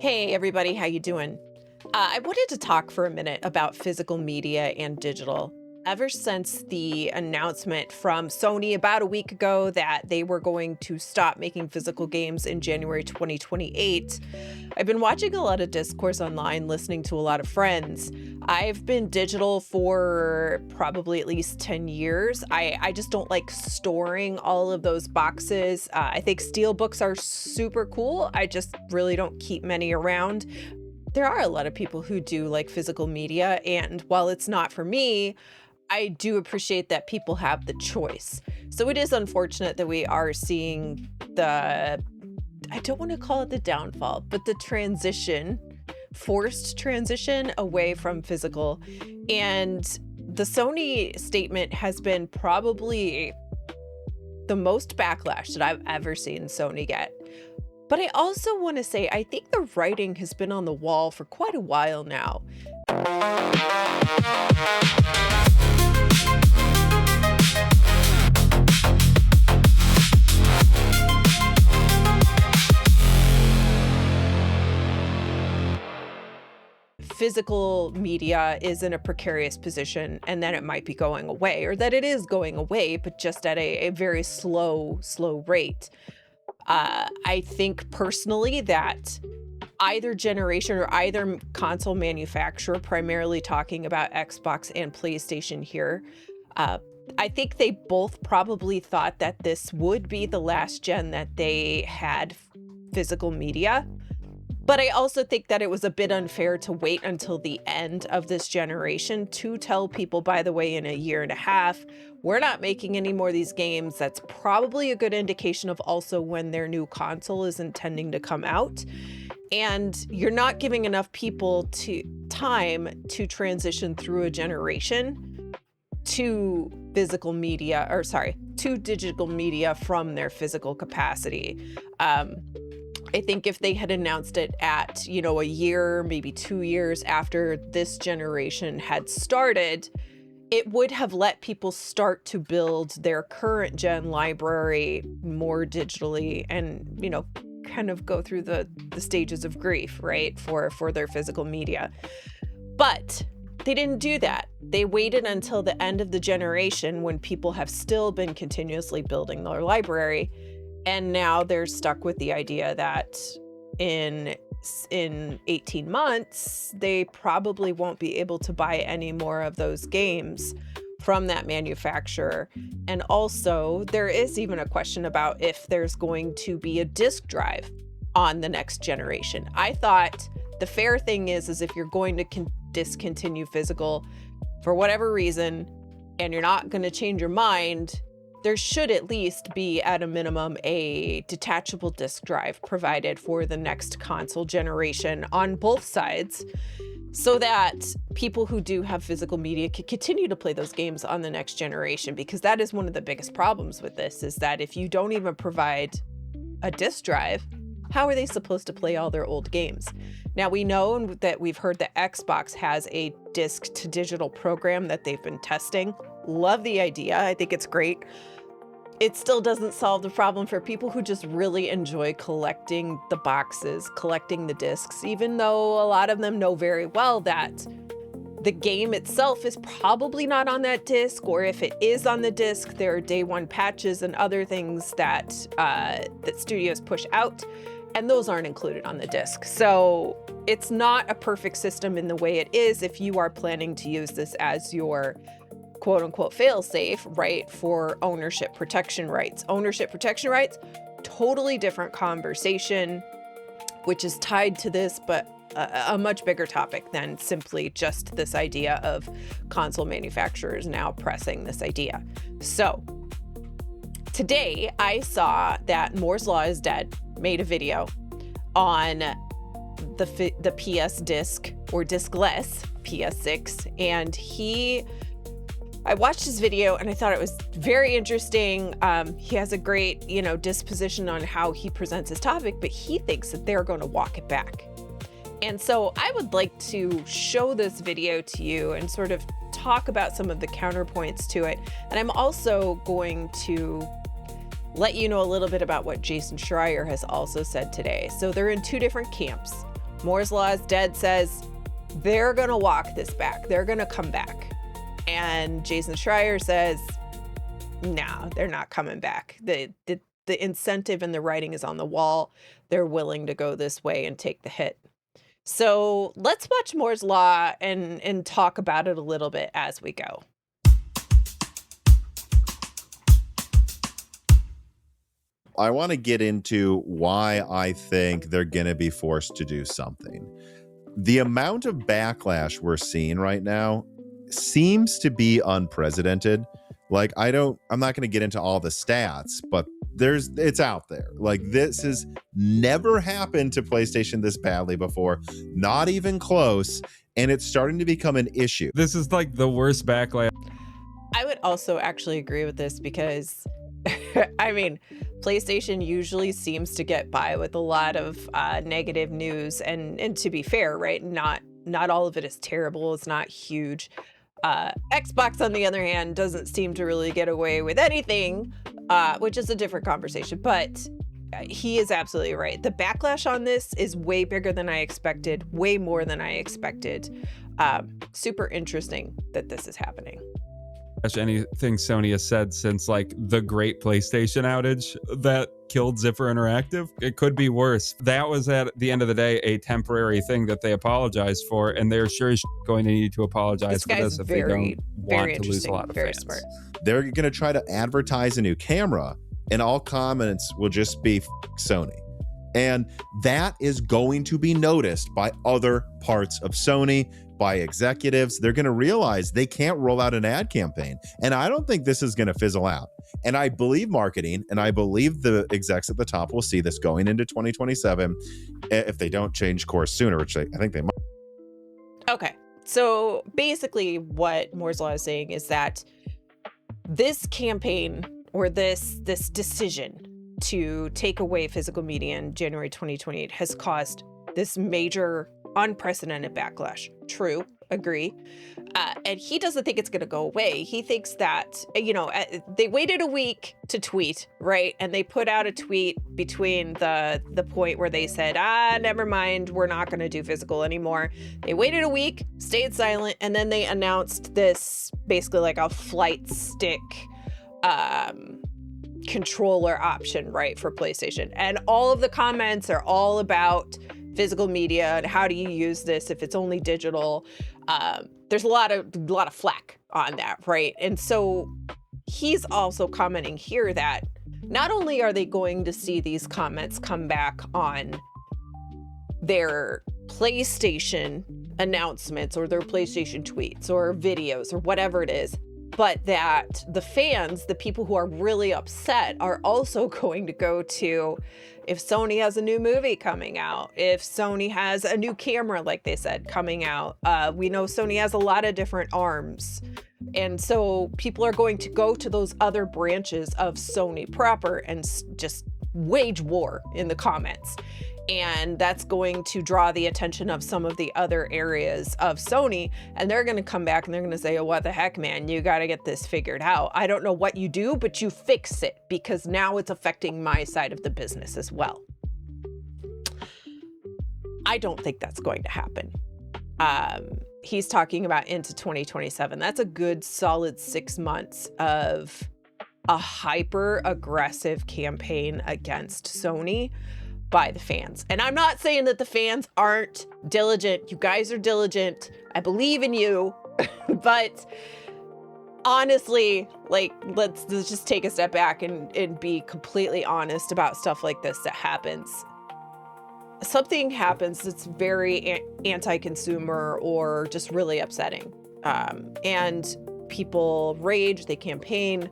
Hey everybody, how you doing? I wanted to talk for a minute about physical media and digital. Ever since the announcement from Sony about a week ago that they were going to stop making physical games in January 2028, I've been watching a lot of discourse online, listening to a lot of friends. I've been digital for probably at least 10 years. I just don't like storing all of those boxes. I think steel books are super cool. I just really don't keep many around. There are a lot of people who do like physical media, and while it's not for me, I do appreciate that people have the choice. So it is unfortunate that we are seeing I don't want to call it the downfall, but the forced transition away from physical. And the Sony statement has been probably the most backlash that I've ever seen Sony get. But I also want to say, I think the writing has been on the wall for quite a while now. Physical media is in a precarious position and that it might be going away, or that it is going away, but just at a very slow rate. I think personally that either generation or either console manufacturer, primarily talking about Xbox and PlayStation here, I think they both probably thought that this would be the last gen that they had physical media. But I also think that it was a bit unfair to wait until the end of this generation to tell people, by the way, in a year and a half, we're not making any more of these games. That's probably a good indication of also when their new console is intending to come out. And you're not giving enough people time to transition through a generation to to digital media from their physical capacity. I think if they had announced it at, a year, maybe 2 years after this generation had started, it would have let people start to build their current gen library more digitally and, kind of go through the stages of grief, right, for their physical media. But they didn't do that. They waited until the end of the generation when people have still been continuously building their library. And now they're stuck with the idea that in 18 months, they probably won't be able to buy any more of those games from that manufacturer. And also, there is even a question about if there's going to be a disk drive on the next generation. I thought the fair thing is if you're going to discontinue physical for whatever reason, and you're not going to change your mind, there should at least be, at a minimum, a detachable disk drive provided for the next console generation on both sides, so that people who do have physical media can continue to play those games on the next generation. Because that is one of the biggest problems with this, is that if you don't even provide a disk drive, how are they supposed to play all their old games? Now, we know that we've heard that Xbox has a disc to digital program that they've been testing. Love the idea. I think it's great. It still doesn't solve the problem for people who just really enjoy collecting the boxes, collecting the discs, even though a lot of them know very well that the game itself is probably not on that disc, or if it is on the disc, there are day one patches and other things that studios push out, and those aren't included on the disc. So it's not a perfect system in the way it is if you are planning to use this as your quote unquote fail safe, right, for ownership protection rights. Ownership protection rights, totally different conversation, which is tied to this, but a much bigger topic than simply just this idea of console manufacturers now pressing this idea. So today I saw that Moore's Law is Dead made a video on the PS disc, or discless PS6, and I watched his video and I thought it was very interesting. He has a great, disposition on how he presents his topic, but he thinks that they're going to walk it back. And so I would like to show this video to you and sort of talk about some of the counterpoints to it. And I'm also going to let you know a little bit about what Jason Schreier has also said today. So they're in two different camps. Moore's Law is dead says they're going to walk this back. They're going to come back. And Jason Schreier says, no, they're not coming back. The incentive and the writing is on the wall. They're willing to go this way and take the hit. So let's watch Moore's Law and talk about it a little bit as we go. I want to get into why I think they're going to be forced to do something. The amount of backlash we're seeing right now seems to be unprecedented. Like, I'm not going to get into all the stats, but it's out there. Like, this has never happened to PlayStation this badly before, not even close. And it's starting to become an issue. This is like the worst backlash. I would also actually agree with this because I mean, PlayStation usually seems to get by with a lot of negative news, and to be fair, right? Not all of it is terrible. It's not huge. Xbox, on the other hand, doesn't seem to really get away with anything, which is a different conversation. But he is absolutely right. The backlash on this is way bigger than I expected, way more than I expected. Super interesting that this is happening. Anything Sony has said since like the great PlayStation outage that killed Zipper Interactive. It could be worse. That was at the end of the day a temporary thing that they apologized for, and they're sure as going to need to apologize for this if they don't want to lose a lot of fans. Smart. They're going to try to advertise a new camera, and all comments will just be Sony. And that is going to be noticed by other parts of Sony, by executives. They're going to realize they can't roll out an ad campaign. And I don't think this is going to fizzle out. And I believe marketing, and I believe the execs at the top will see this going into 2027 if they don't change course sooner, which I think they might. Okay. So basically what Moore's Law is saying is that this campaign, or this decision to take away physical media in January 2028 has caused this major unprecedented backlash. True, agree. And he doesn't think it's going to go away. He thinks that, they waited a week to tweet, right? And they put out a tweet between the point where they said, never mind, we're not going to do physical anymore. They waited a week, stayed silent, and then they announced this basically like a flight stick controller option, right, for PlayStation. And all of the comments are all about physical media and how do you use this if it's only digital. There's a lot of flack on that, right? And so he's also commenting here that not only are they going to see these comments come back on their PlayStation announcements or their PlayStation tweets or videos or whatever it is, but that the fans, the people who are really upset, are also going to go to if Sony has a new movie coming out, if Sony has a new camera, like they said, coming out. We know Sony has a lot of different arms. And so people are going to go to those other branches of Sony proper and just wage war in the comments. And that's going to draw the attention of some of the other areas of Sony. And they're going to come back and they're going to say, oh, what the heck, man, you got to get this figured out. I don't know what you do, but you fix it because now it's affecting my side of the business as well. I don't think that's going to happen. He's talking about into 2027. That's a good solid 6 months of a hyper aggressive campaign against Sony by the fans. And I'm not saying that the fans aren't diligent. You guys are diligent. I believe in you. But honestly, like, let's just take a step back and be completely honest about stuff like this that happens. Something happens that's very anti-consumer or just really upsetting. And people rage, they campaign.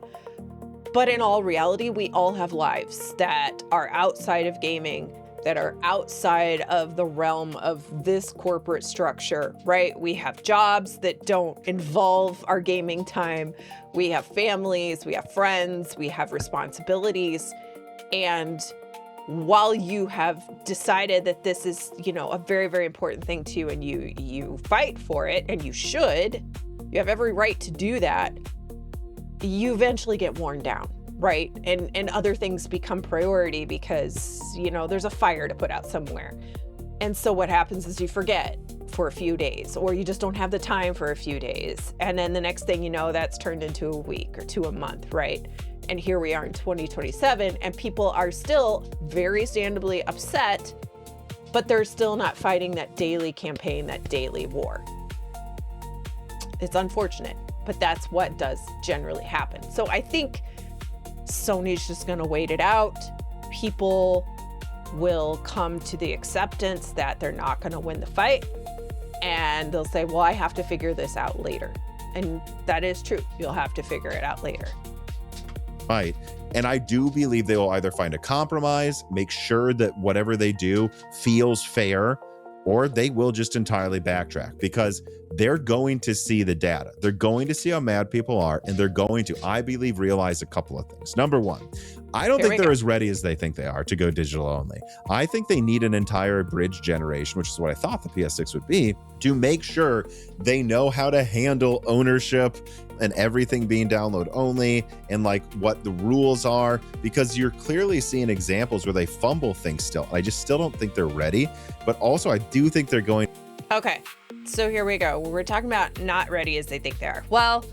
But in all reality, we all have lives that are outside of gaming, that are outside of the realm of this corporate structure, right? We have jobs that don't involve our gaming time. We have families, we have friends, we have responsibilities. And while you have decided that this is, a very, very important thing to you and you fight for it, and you have every right to do that, you eventually get worn down, right? And other things become priority because, there's a fire to put out somewhere. And so what happens is you forget for a few days, or you just don't have the time for a few days. And then the next thing you know, that's turned into a week or to a month, right? And here we are in 2027, and people are still very understandably upset, but they're still not fighting that daily campaign, that daily war. It's unfortunate, but that's what does generally happen. So I think Sony's just going to wait it out. People will come to the acceptance that they're not going to win the fight, and they'll say, well, I have to figure this out later. And that is true. You'll have to figure it out later. Right. And I do believe they will either find a compromise, make sure that whatever they do feels fair, or they will just entirely backtrack, because they're going to see the data. They're going to see how mad people are, and they're going to, I believe, realize a couple of things. Number one, I don't think they're as ready as they think they are to go digital only. I think they need an entire bridge generation, which is what I thought the PS6 would be, to make sure they know how to handle ownership and everything being download only, and like what the rules are, because you're clearly seeing examples where they fumble things still. I just still don't think they're ready, but also I do think they're going. Okay, so here we go. We're talking about not ready as they think they are. Well,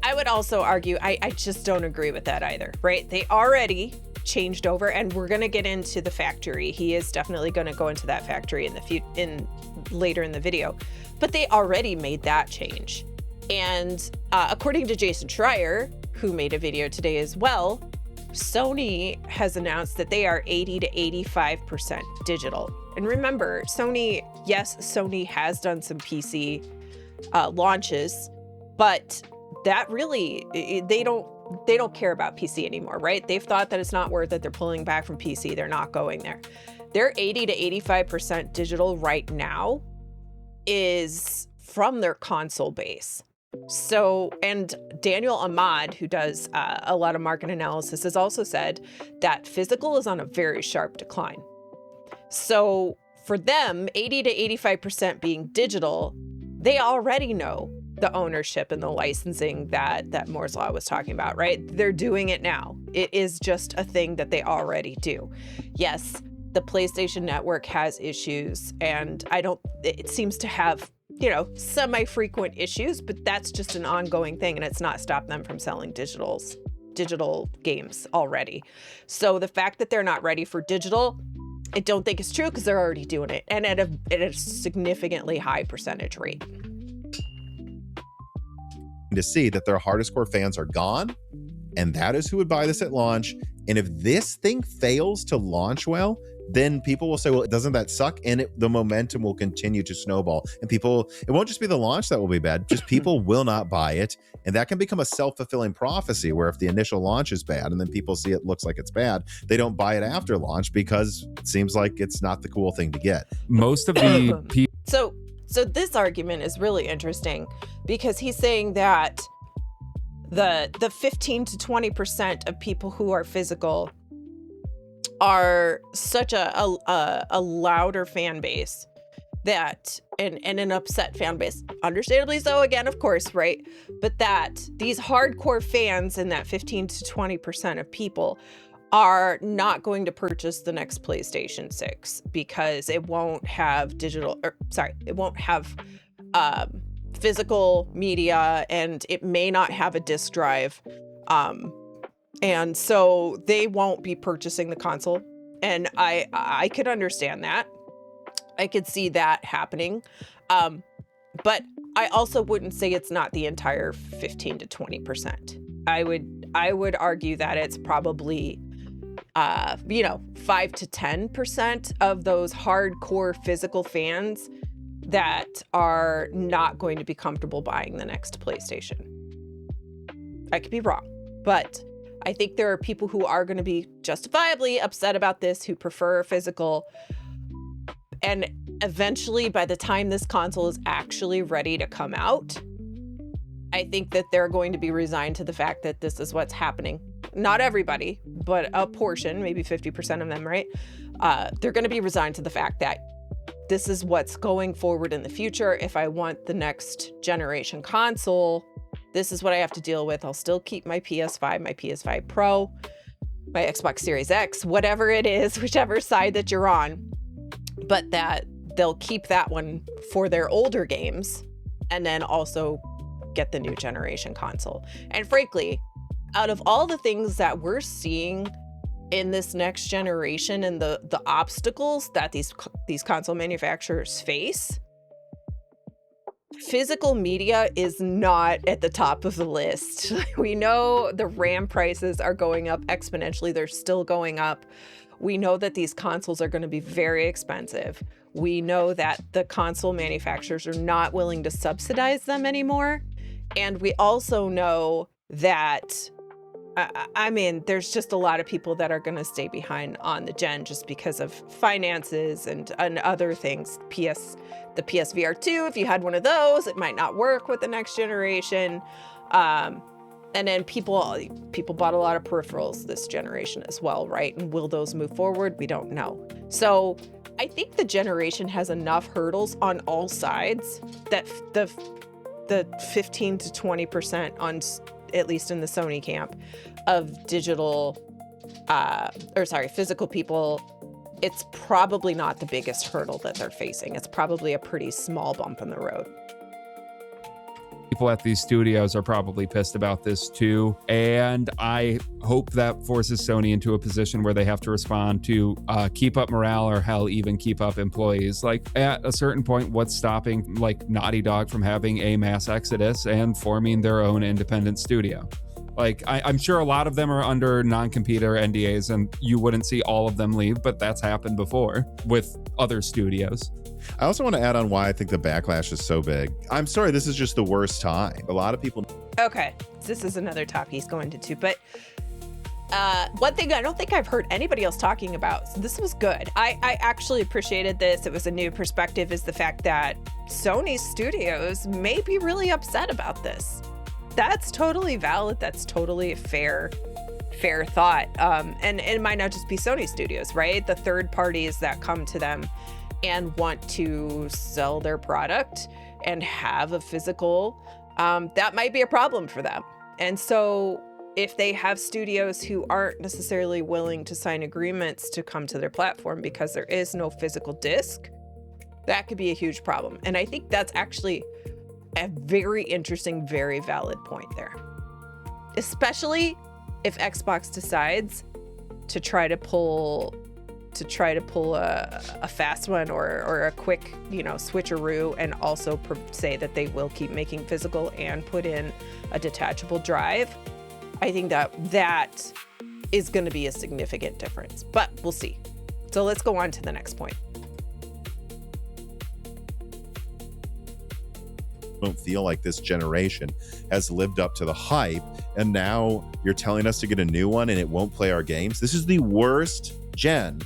I would also argue, I just don't agree with that either, right? They already changed over, and we're going to get into the factory. He is definitely going to go into that factory later in the video, but they already made that change. And according to Jason Schreier, who made a video today as well, Sony has announced that they are 80 to 85% digital. And remember, Sony has done some PC launches, but that really, they don't care about PC anymore, right? They've thought that it's not worth it. They're pulling back from PC. They're not going there. They're 80 to 85% digital right now is from their console base. So, and Daniel Ahmad, who does a lot of market analysis, has also said that physical is on a very sharp decline. So for them, 80 to 85% being digital, they already know the ownership and the licensing that Moore's Law was talking about, right? They're doing it now. It is just a thing that they already do. Yes, the PlayStation Network has issues, and it seems to have, semi-frequent issues, but that's just an ongoing thing, and it's not stopped them from selling digital games already. So the fact that they're not ready for digital, I don't think it's true, because they're already doing it, and at a significantly high percentage rate. To see that their hardest core fans are gone, and that is who would buy this at launch. And if this thing fails to launch well, then people will say, well, doesn't that suck? And the momentum will continue to snowball. And it won't just be the launch that will be bad, just people will not buy it. And that can become a self-fulfilling prophecy, where if the initial launch is bad and then people see it looks like it's bad, they don't buy it after launch because it seems like it's not the cool thing to get. Most of the people. So this argument is really interesting, because he's saying that the 15 to 20% of people who are physical are such a louder fan base that, and an upset fan base, understandably so, again, of course, right? But that these hardcore fans and that 15 to 20% of people are not going to purchase the next PlayStation 6 because it won't have physical media, and it may not have a disc drive. And so they won't be purchasing the console. And I could understand that. I could see that happening. But I also wouldn't say it's not the entire 15 to 20%. I would argue that it's probably 5 to 10% of those hardcore physical fans that are not going to be comfortable buying the next PlayStation. I could be wrong, but I think there are people who are going to be justifiably upset about this, who prefer physical. And eventually, by the time this console is actually ready to come out, I think that they're going to be resigned to the fact that this is what's happening. Not everybody, but a portion, maybe 50% of them, right? They're going to be resigned to the fact that this is what's going forward in the future. If I want the next generation console, this is what I have to deal with. I'll still keep my PS5, my PS5 Pro, my Xbox Series X, whatever it is, whichever side that you're on. but that they'll keep that one for their older games and then also get the new generation console. And frankly, out of all the things that we're seeing in this next generation and the obstacles that these console manufacturers face, physical media is not at the top of the list. We know the RAM prices are going up exponentially. They're still going up. We know that these consoles are going to be very expensive. We know that the console manufacturers are not willing to subsidize them anymore. And we also know that, I mean, there's just a lot of people that are going to stay behind on the gen just because of finances and other things. The PSVR 2, if you had one of those, it might not work with the next generation. And then people bought a lot of peripherals this generation as well, right? And will those move forward? We don't know. So I think the generation has enough hurdles on all sides that the 15 to 20% on, at least in the Sony camp, of physical people, it's probably not the biggest hurdle that they're facing. It's probably a pretty small bump in the road. People at these studios are probably pissed about this too, and I hope that forces Sony into a position where they have to respond to keep up morale, or hell, even keep up employees. Like, at a certain point, what's stopping like Naughty Dog from having a mass exodus and forming their own independent studio? Like, I'm sure a lot of them are under non-compete or NDAs, and you wouldn't see all of them leave, but that's happened before with other studios. I also want to add on why I think the backlash is so big. I'm sorry, this is just the worst time. A lot of people. Okay, this is another topic he's going into, but one thing I don't think I've heard anybody else talking about, so this was good. I actually appreciated this. It was a new perspective, is the fact that Sony studios may be really upset about this. That's totally valid. That's totally a fair thought. And it might not just be Sony studios, right? The third parties that come to them and want to sell their product and have a physical, that might be a problem for them. And so if they have studios who aren't necessarily willing to sign agreements to come to their platform because there is no physical disc, that could be a huge problem. And I think that's actually a very interesting, very valid point there, especially if Xbox decides to try to pull a fast one or a quick, switcheroo, and also say that they will keep making physical and put in a detachable drive. I think that is going to be a significant difference, but we'll see. So let's go on to the next point. Don't feel like this generation has lived up to the hype, and now you're telling us to get a new one and it won't play our games. This is the worst gen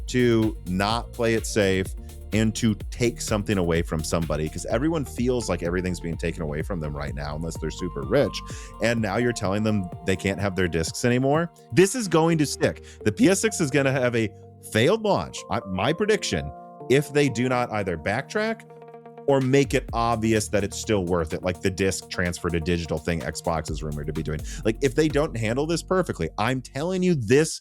to not play it safe and to take something away from somebody, because everyone feels like everything's being taken away from them right now unless they're super rich, and now you're telling them they can't have their discs anymore. This is going to stick. The PS6 is going to have a failed launch, my prediction, if they do not either backtrack or make it obvious that it's still worth it, like the disc transfer to digital thing Xbox is rumored to be doing. Like, if they don't handle this perfectly, I'm telling you, this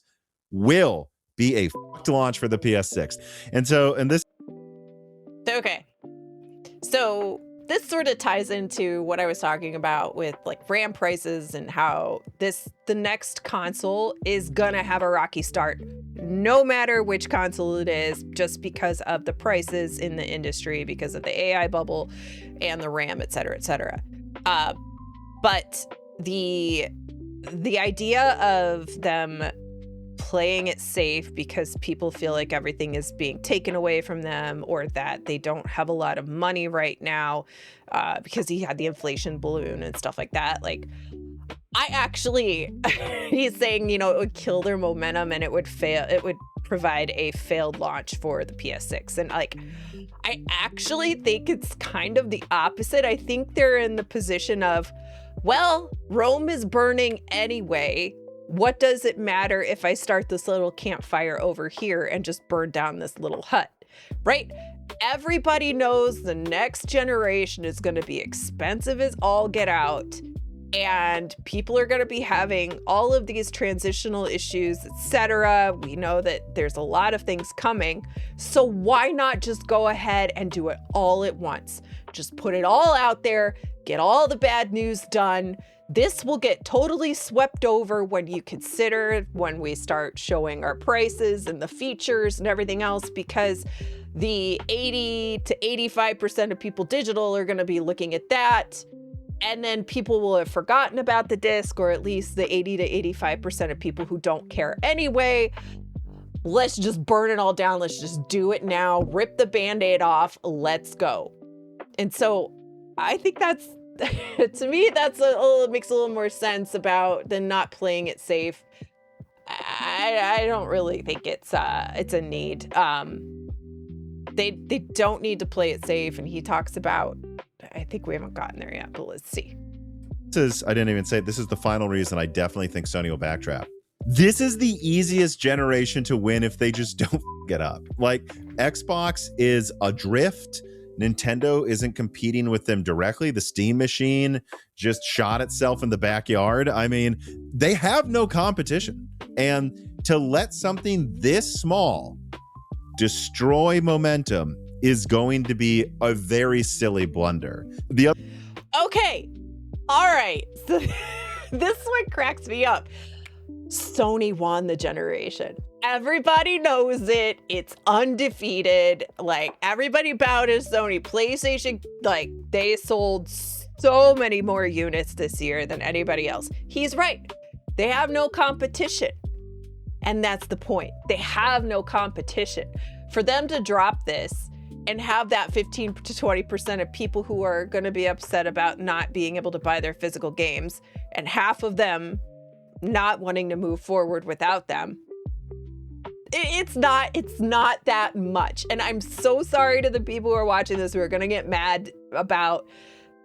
will be a fucked launch for the PS6. Okay. So this sort of ties into what I was talking about with like RAM prices and how the next console is gonna have a rocky start, no matter which console it is, just because of the prices in the industry, because of the AI bubble and the RAM, et cetera, et cetera. But the idea of them playing it safe because people feel like everything is being taken away from them, or that they don't have a lot of money right now because he had the inflation balloon and stuff like that. Like, I actually, he's saying, it would kill their momentum and it would provide a failed launch for the PS6. And like, I actually think it's kind of the opposite. I think they're in the position of, well, Rome is burning anyway. What does it matter if I start this little campfire over here and just burn down this little hut, right? Everybody knows the next generation is going to be expensive as all get out. and people are going to be having all of these transitional issues, etc. We know that there's a lot of things coming. So why not just go ahead and do it all at once? Just put it all out there, get all the bad news done. This will get totally swept over when you consider when we start showing our prices and the features and everything else, because the 80 to 85% of people digital are going to be looking at that. And then people will have forgotten about the disc, or at least the 80 to 85% of people who don't care anyway. Let's just burn it all down. Let's just do it now. Rip the Band-Aid off. Let's go. And so I think that's, to me, that's makes a little more sense than not playing it safe. I don't really think it's a need. They don't need to play it safe. And he talks about, I think we haven't gotten there yet, but let's see. I didn't even say, this is the final reason I definitely think Sony will backtrack. This is the easiest generation to win if they just don't get up. Like, Xbox is adrift. Nintendo isn't competing with them directly. The Steam machine just shot itself in the backyard. I mean, they have no competition. And to let something this small destroy momentum is going to be a very silly blunder. Okay. All right. So this one cracks me up. Sony won the generation. Everybody knows it. It's undefeated. Like, everybody bowed to Sony. PlayStation, like, they sold so many more units this year than anybody else. He's right. They have no competition. And that's the point. They have no competition. For them to drop this and have that 15 to 20% of people who are going to be upset about not being able to buy their physical games, and half of them not wanting to move forward without them, it's not that much. And I'm so sorry to the people who are watching this who are going to get mad about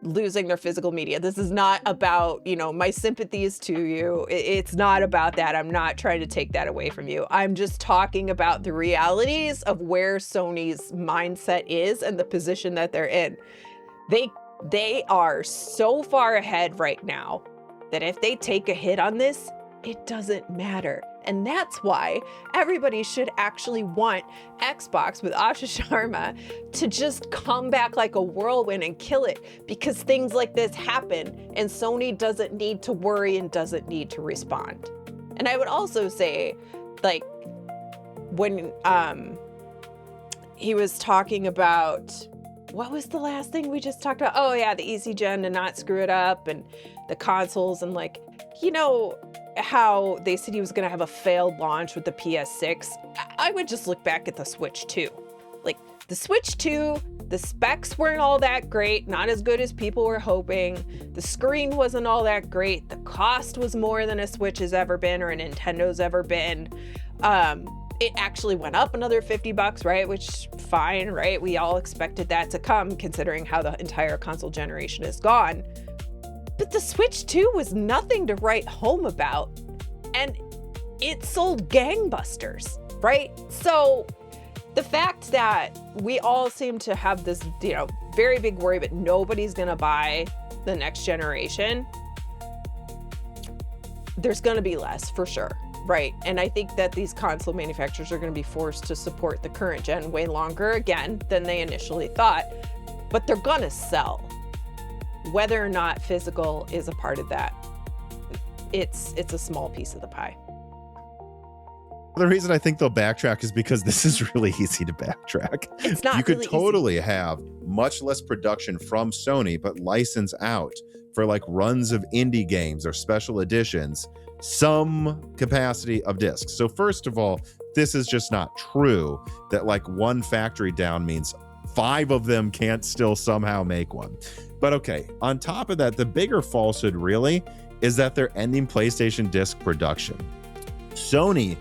losing their physical media. This is not about, my sympathies to you. It's not about that. I'm not trying to take that away from you. I'm just talking about the realities of where Sony's mindset is and the position that they're in. They are so far ahead right now that if they take a hit on this, it doesn't matter. And that's why everybody should actually want Xbox with Asha Sharma to just come back like a whirlwind and kill it, because things like this happen and Sony doesn't need to worry and doesn't need to respond. And I would also say, like, when he was talking about, what was the last thing we just talked about? Oh yeah, the Easy Gen, to not screw it up, and the consoles, and like, how they said he was going to have a failed launch with the PS6. I would just look back at the Switch 2. Like, the Switch 2, the specs weren't all that great, not as good as people were hoping. The screen wasn't all that great. The cost was more than a Switch has ever been, or a Nintendo's ever been. It actually went up another $50, right? Which, fine, right? We all expected that to come, considering how the entire console generation is gone. But the Switch 2 was nothing to write home about, and it sold gangbusters, right? So the fact that we all seem to have this, very big worry, but nobody's gonna buy the next generation, there's gonna be less for sure, right? And I think that these console manufacturers are gonna be forced to support the current gen way longer again than they initially thought, but they're gonna sell. Whether or not physical is a part of that, it's a small piece of the pie. The reason I think they'll backtrack is because this is really easy to backtrack. It's not. You could really totally easy. have much less production from Sony, but license out for like runs of indie games or special editions, some capacity of discs. So first of all, this is just not true that like one factory down means 5 of them can't still somehow make one. But okay, on top of that, the bigger falsehood really is that they're ending PlayStation disc production. Sony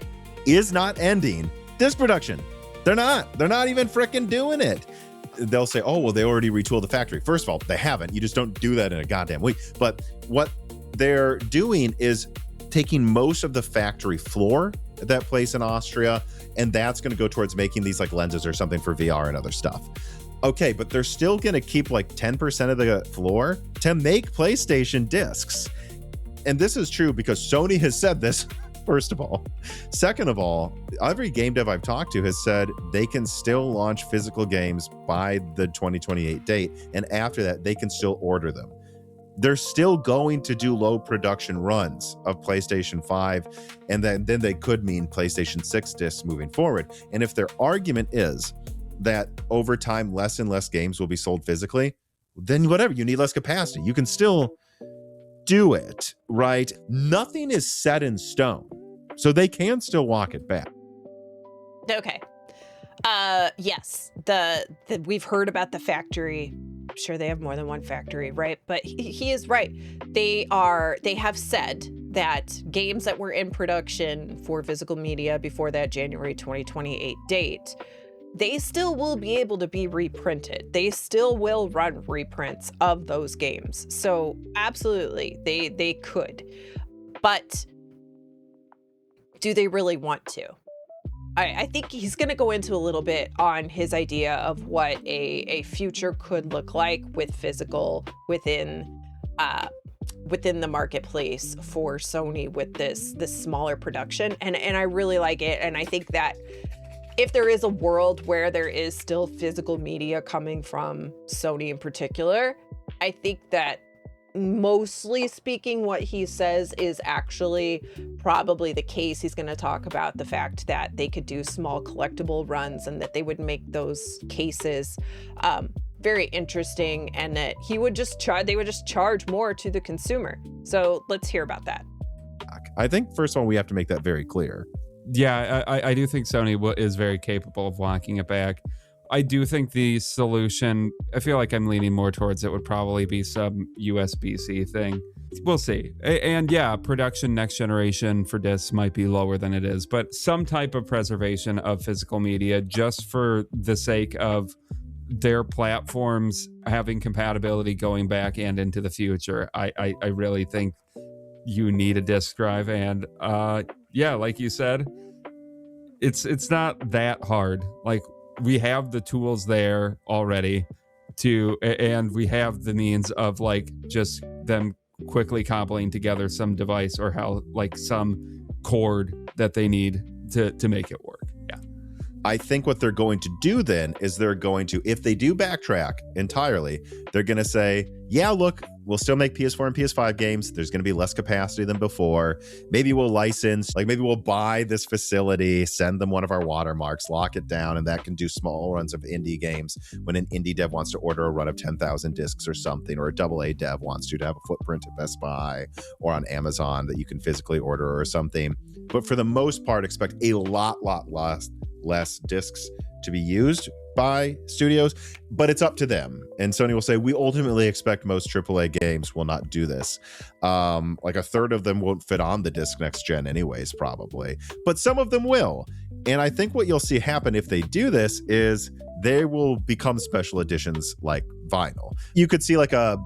is not ending disc production. They're not even freaking doing it. They'll say, oh, well, they already retooled the factory. First of all, they haven't. You just don't do that in a goddamn week. But what they're doing is taking most of the factory floor at that place in Austria, and that's going to go towards making these like lenses or something for VR and other stuff. Okay, but they're still going to keep like 10% of the floor to make PlayStation discs. And this is true because Sony has said this, first of all. Second of all, every game dev I've talked to has said they can still launch physical games by the 2028 date. And after that, they can still order them. They're still going to do low production runs of PlayStation 5, and then they could mean PlayStation 6 discs moving forward. And if their argument is that over time, less and less games will be sold physically, then whatever, you need less capacity. You can still do it, right? Nothing is set in stone, so they can still walk it back. Okay. Yes, we've heard about the factory. I'm sure they have more than one factory, right? But he is right. They have said that games that were in production for physical media before that January 2028 date, they still will be able to be reprinted. They still will run reprints of those games. So absolutely, they could. But do they really want to? I think he's going to go into a little bit on his idea of what a future could look like with physical within the marketplace for Sony with this smaller production. And I really like it. And I think that if there is a world where there is still physical media coming from Sony in particular, I think that mostly speaking, what he says is actually probably the case. He's going to talk about the fact that they could do small collectible runs and that they would make those cases very interesting, and that they would just charge more to the consumer. So let's hear about that. I think first of all, we have to make that very clear. Yeah, I do think Sony is very capable of walking it back. I do think the solution, I feel like I'm leaning more towards it, would probably be some USB-C thing. We'll see. And yeah, production next generation for discs might be lower than it is, but some type of preservation of physical media just for the sake of their platforms having compatibility going back and into the future. I really think you need a disc drive. And yeah, like you said, it's not that hard. Like, we have the tools there already and we have the means of like just them quickly cobbling together some device or some cord that they need to make it work. Yeah. I think what they're going to do then is they're going to, if they do backtrack entirely, they're going to say, yeah, look, we'll still make PS4 and PS5 games. There's going to be less capacity than before. Maybe we'll license, maybe we'll buy this facility, send them one of our watermarks, lock it down, and that can do small runs of indie games when an indie dev wants to order a run of 10,000 discs or something, or a AA dev wants to have a footprint at Best Buy or on Amazon that you can physically order or something. But for the most part, expect a lot less discs to be used by studios, but it's up to them. And Sony will say, we ultimately expect most AAA games will not do this. Like a third of them won't fit on the disc next gen anyways, probably, but some of them will. And I think what you'll see happen if they do this is they will become special editions like vinyl. You could see like God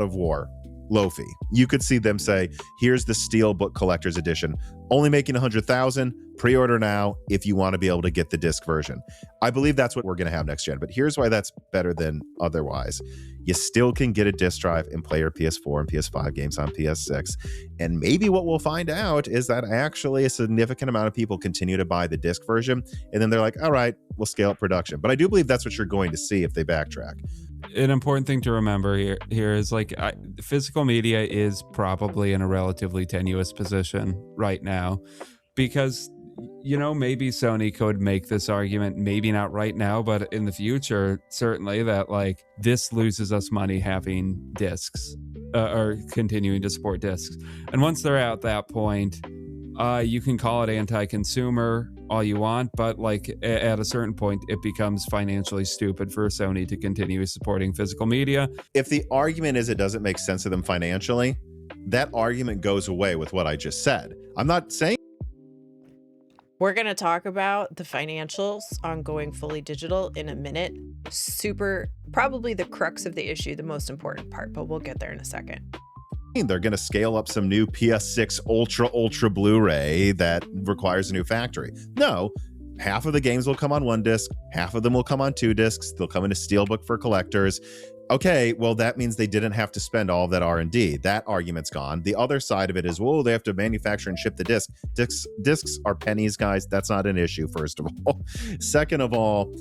of War Lofi. You could see them say, here's the Steelbook Collector's Edition, only making 100,000, pre-order now if you want to be able to get the disc version. I believe that's what we're going to have next gen, but here's why that's better than otherwise. You still can get a disc drive and play your PS4 and PS5 games on PS6. And maybe what we'll find out is that actually a significant amount of people continue to buy the disc version, and then they're like, all right, we'll scale up production. But I do believe that's what you're going to see if they backtrack. An important thing to remember here is physical media is probably in a relatively tenuous position right now, because maybe Sony could make this argument, maybe not right now, but in the future, certainly, that this loses us money having discs or continuing to support discs. And once they're at that point, you can call it anti-consumer all you want, but at a certain point, it becomes financially stupid for Sony to continue supporting physical media. If the argument is it doesn't make sense to them financially, that argument goes away with what I just said. I'm not saying. We're going to talk about the financials on going fully digital in a minute. Probably the crux of the issue, the most important part, but we'll get there in a second. They're going to scale up some new PS6 Ultra Blu-ray that requires a new factory. No, half of the games will come on one disc, half of them will come on 2 discs. They'll come in a steelbook for collectors. Okay, well, that means they didn't have to spend all of that R&D. That argument's gone. The other side of it is, well, they have to manufacture and ship the disc. Discs are pennies, guys. That's not an issue, first of all. Second of all,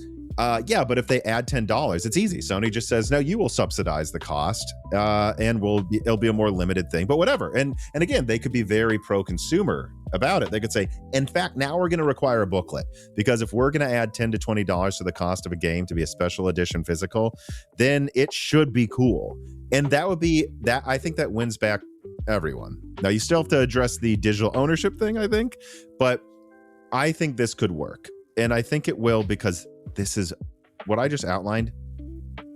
yeah, but if they add $10, it's easy. Sony just says, no, you will subsidize the cost, and it'll be a more limited thing, but whatever. And again, they could be very pro-consumer about it. They could say, in fact, now we're going to require a booklet, because if we're going to add $10 to $20 to the cost of a game to be a special edition physical, then it should be cool. And that would be that. I think that wins back everyone. Now, you still have to address the digital ownership thing, I think, but I think this could work. And I think it will, because this is what I just outlined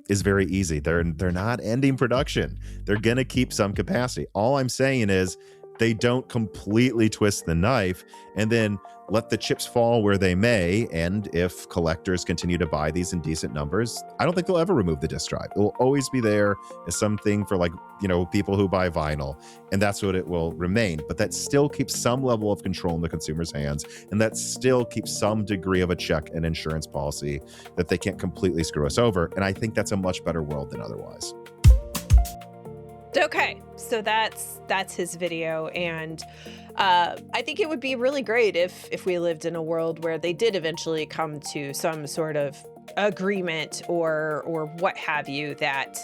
is very easy. They're not ending production. They're going to keep some capacity. All I'm saying is they don't completely twist the knife and then let the chips fall where they may. And if collectors continue to buy these in decent numbers, I don't think they'll ever remove the disc drive. It will always be there as something for, like, you know, people who buy vinyl, and that's what it will remain. But that still keeps some level of control in the consumer's hands, and that still keeps some degree of a check and insurance policy that they can't completely screw us over. And I think that's a much better world than otherwise. Okay, so that's his video, and I think it would be really great if we lived in a world where they did eventually come to some sort of agreement or what have you, that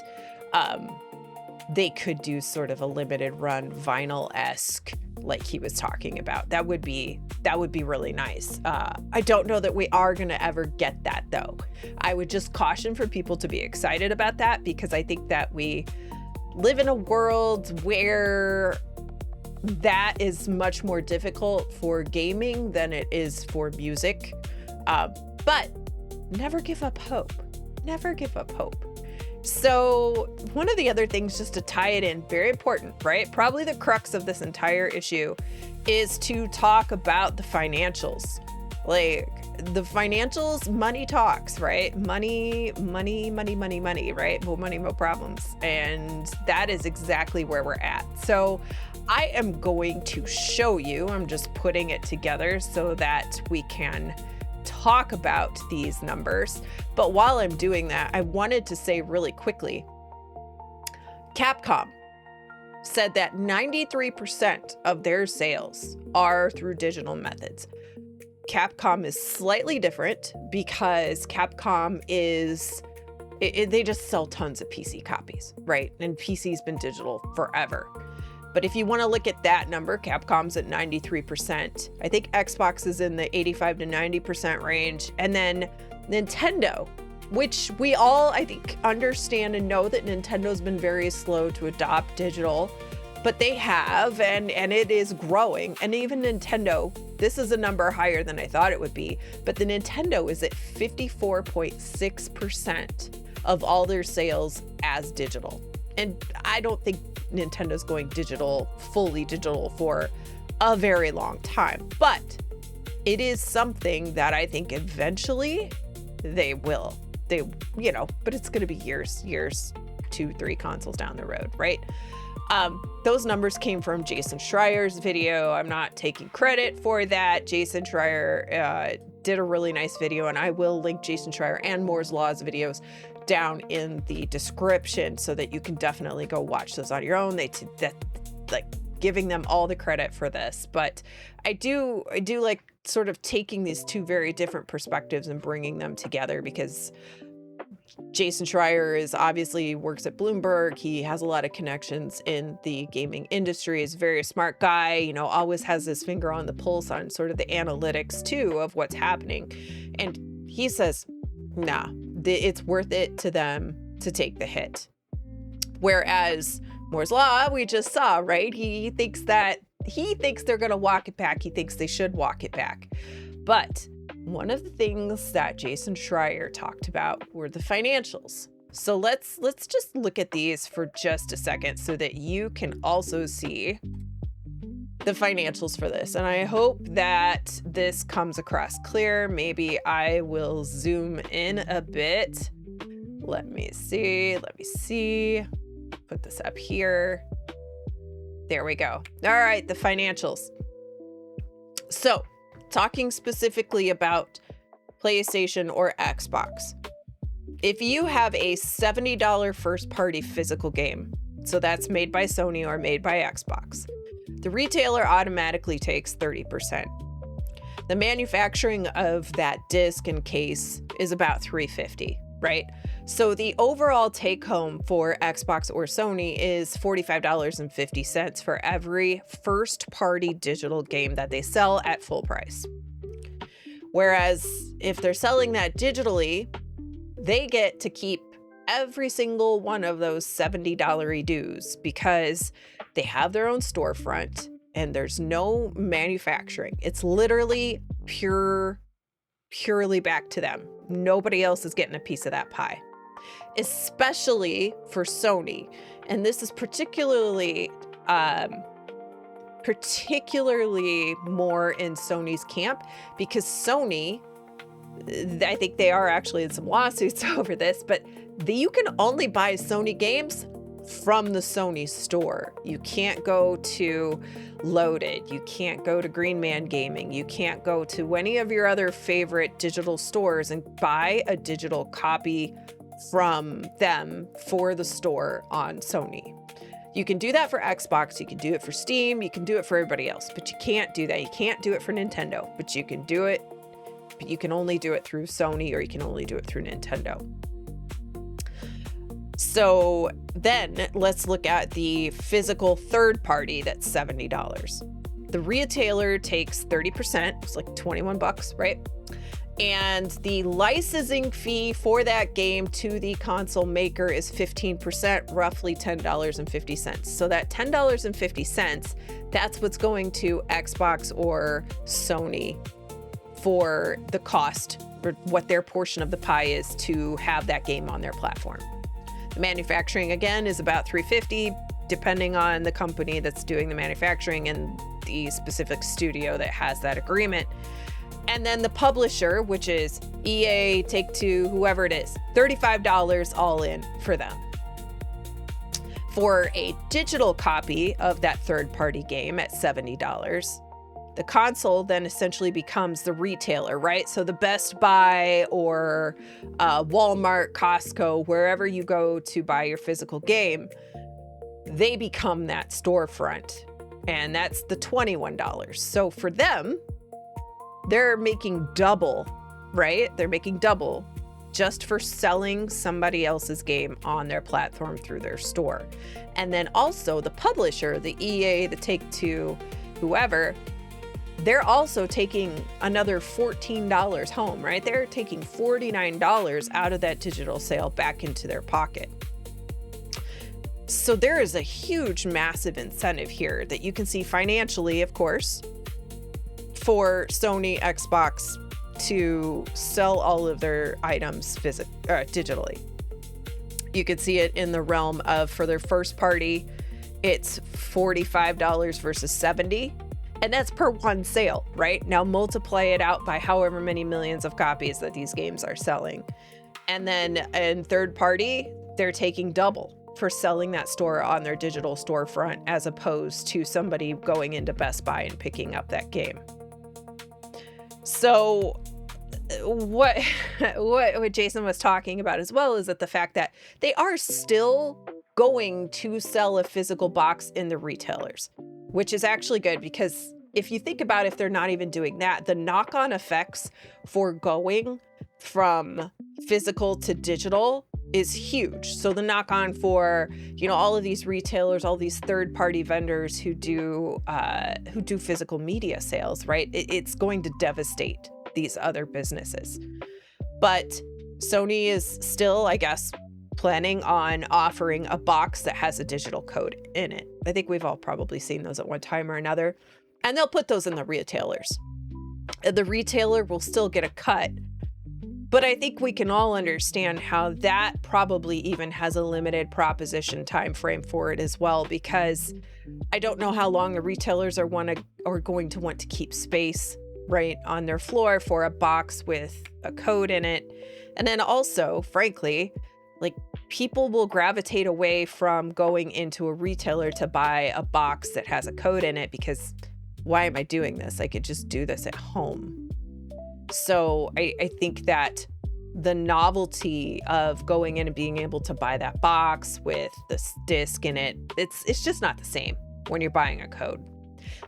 they could do sort of a limited run vinyl-esque like he was talking about. That would be really nice. I don't know that we are going to ever get that, though. I would just caution for people to be excited about that, because I think that we live in a world where that is much more difficult for gaming than it is for music. But never give up hope. Never give up hope. So one of the other things, just to tie it in, very important, right? Probably the crux of this entire issue is to talk about the financials. Like, the financials, money talks, right? Money, right? More money, more problems. And that is exactly where we're at. So I am going to show you, I'm just putting it together so that we can talk about these numbers. But while I'm doing that, I wanted to say really quickly, Capcom said that 93% of their sales are through digital methods. Capcom is slightly different because Capcom is, they just sell tons of PC copies, right? And PC's been digital forever. But if you want to look at that number, Capcom's at 93%. I think Xbox is in the 85 to 90% range. And then Nintendo, which we all, I think, understand and know that Nintendo's been very slow to adopt digital, but they have, and it is growing. And even Nintendo, this is a number higher than I thought it would be, but the Nintendo is at 54.6% of all their sales as digital. And I don't think Nintendo's going digital, fully digital, for a very long time, but it is something that I think eventually they will. But it's going to be years, 2-3 consoles down the road, right? Those numbers came from Jason Schreier's video. I'm not taking credit for that. Jason Schreier did a really nice video, and I will link Jason Schreier and Moore's Law's videos down in the description so that you can definitely go watch those on your own. Like giving them all the credit for this, but I do like sort of taking these two very different perspectives and bringing them together, because Jason Schreier is obviously works at Bloomberg. He has a lot of connections in the gaming industry. He's a very smart guy, always has his finger on the pulse on sort of the analytics too of what's happening. And he says, nah, it's worth it to them to take the hit. Whereas Moore's Law, we just saw, right? He thinks they're going to walk it back. He thinks they should walk it back. But one of the things that Jason Schreier talked about were the financials. So let's just look at these for just a second so that you can also see the financials for this. And I hope that this comes across clear. Maybe I will zoom in a bit. Let me see. Put this up here. There we go. All right, the financials. So talking specifically about PlayStation, or Xbox. If you have a $70 first-party physical game, so that's made by Sony or made by Xbox, the retailer automatically takes 30%. The manufacturing of that disc and case is about $350, right? So the overall take home for Xbox or Sony is $45.50 for every first-party digital game that they sell at full price. Whereas if they're selling that digitally, they get to keep every single one of those $70 dues because they have their own storefront and there's no manufacturing. It's literally purely back to them. Nobody else is getting a piece of that pie, especially for Sony. And this is particularly more in Sony's camp because Sony, I think they are actually in some lawsuits over this, but you can only buy Sony games from the Sony store. You can't go to Loaded. You can't go to Green Man Gaming. You can't go to any of your other favorite digital stores and buy a digital copy from them for the store on Sony. You can do that for Xbox. You can do it for Steam. You can do it for everybody else, but you can't do that. You can't do it for Nintendo, but you can do it. But you can only do it through Sony or you can only do it through Nintendo. So then let's look at the physical third party that's $70. The retailer takes 30%, it's like $21, right? And the licensing fee for that game to the console maker is 15%, roughly $10.50. So that $10.50, that's what's going to Xbox or Sony for the cost, or what their portion of the pie is to have that game on their platform. The manufacturing, again, is about $350, depending on the company that's doing the manufacturing and the specific studio that has that agreement. And then the publisher, which is EA, Take-Two, whoever it is, $35 all in for them. For a digital copy of that third-party game at $70, the console then essentially becomes the retailer, right? So the Best Buy or Walmart, Costco, wherever you go to buy your physical game, they become that storefront. And that's the $21. So for them, they're making double, right? They're making double just for selling somebody else's game on their platform through their store. And then also the publisher, the EA, the Take-Two, whoever, they're also taking another $14 home, right? They're taking $49 out of that digital sale back into their pocket. So there is a huge, massive incentive here that you can see financially, of course, for Sony, Xbox to sell all of their items digitally. You could see it in the realm of, for their first party, it's $45 versus $70. And that's per one sale, right? Now multiply it out by however many millions of copies that these games are selling. And then in third party, they're taking double for selling that store on their digital storefront as opposed to somebody going into Best Buy and picking up that game. So what Jason was talking about as well is that the fact that they are still going to sell a physical box in the retailers, which is actually good because if you think about if they're not even doing that, the knock-on effects for going from physical to digital is huge. So the knock-on for, all of these retailers, all these third-party vendors who do physical media sales, right? It's going to devastate these other businesses. But Sony is still, I guess, planning on offering a box that has a digital code in it. I think we've all probably seen those at one time or another. And they'll put those in the retailers. The retailer will still get a cut. But I think we can all understand how that probably even has a limited proposition time frame for it as well, because I don't know how long the retailers are going to want to keep space right on their floor for a box with a code in it. And then also, frankly, like, people will gravitate away from going into a retailer to buy a box that has a code in it because why am I doing this? I could just do this at home. So I think that the novelty of going in and being able to buy that box with this disc in it, it's just not the same when you're buying a code.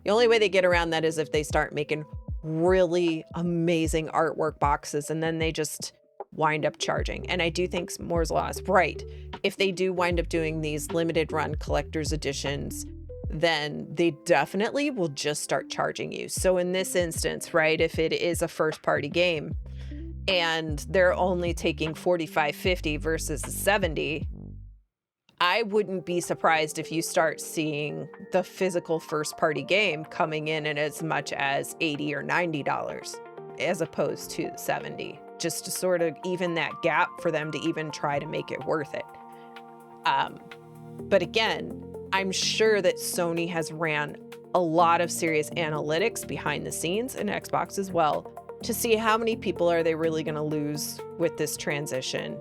The only way they get around that is if they start making really amazing artwork boxes, and then they just wind up charging. And I do think Moore's Law is right. If they do wind up doing these limited run collector's editions, then they definitely will just start charging you. So in this instance, right, if it is a first party game and they're only taking $45.50 versus $70, I wouldn't be surprised if you start seeing the physical first party game coming in at as much as $80 or $90 as opposed to $70, just to sort of even that gap for them to even try to make it worth it. But again, I'm sure that Sony has ran a lot of serious analytics behind the scenes, and Xbox as well, to see how many people are they really going to lose with this transition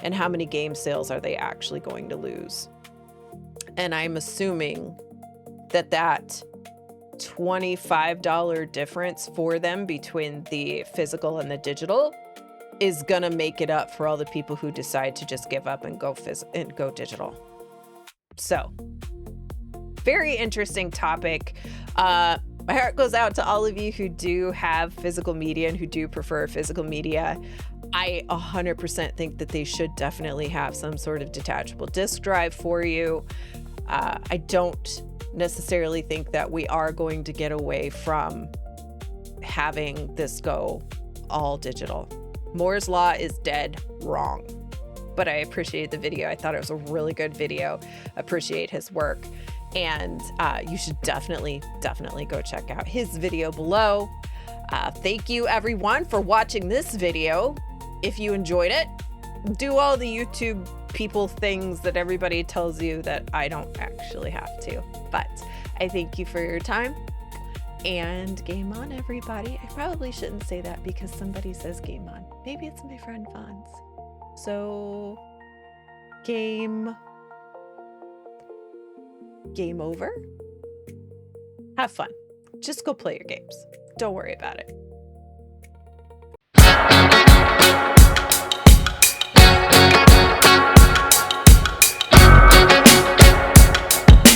and how many game sales are they actually going to lose. And I'm assuming that that $25 difference for them between the physical and the digital is going to make it up for all the people who decide to just give up and go digital. So, very interesting topic. My heart goes out to all of you who do have physical media and who do prefer physical media. I 100% think that they should definitely have some sort of detachable disk drive for you. I don't necessarily think that we are going to get away from having this go all digital. Moore's Law is dead wrong. But I appreciate the video. I thought it was a really good video. Appreciate his work. And you should definitely go check out his video below. Thank you everyone for watching this video. If you enjoyed it, do all the YouTube people things that everybody tells you that I don't actually have to. But I thank you for your time, and game on, everybody. I probably shouldn't say that because somebody says game on. Maybe it's my friend Fonz. So game over. Have fun. Just go play your games. Don't worry about it.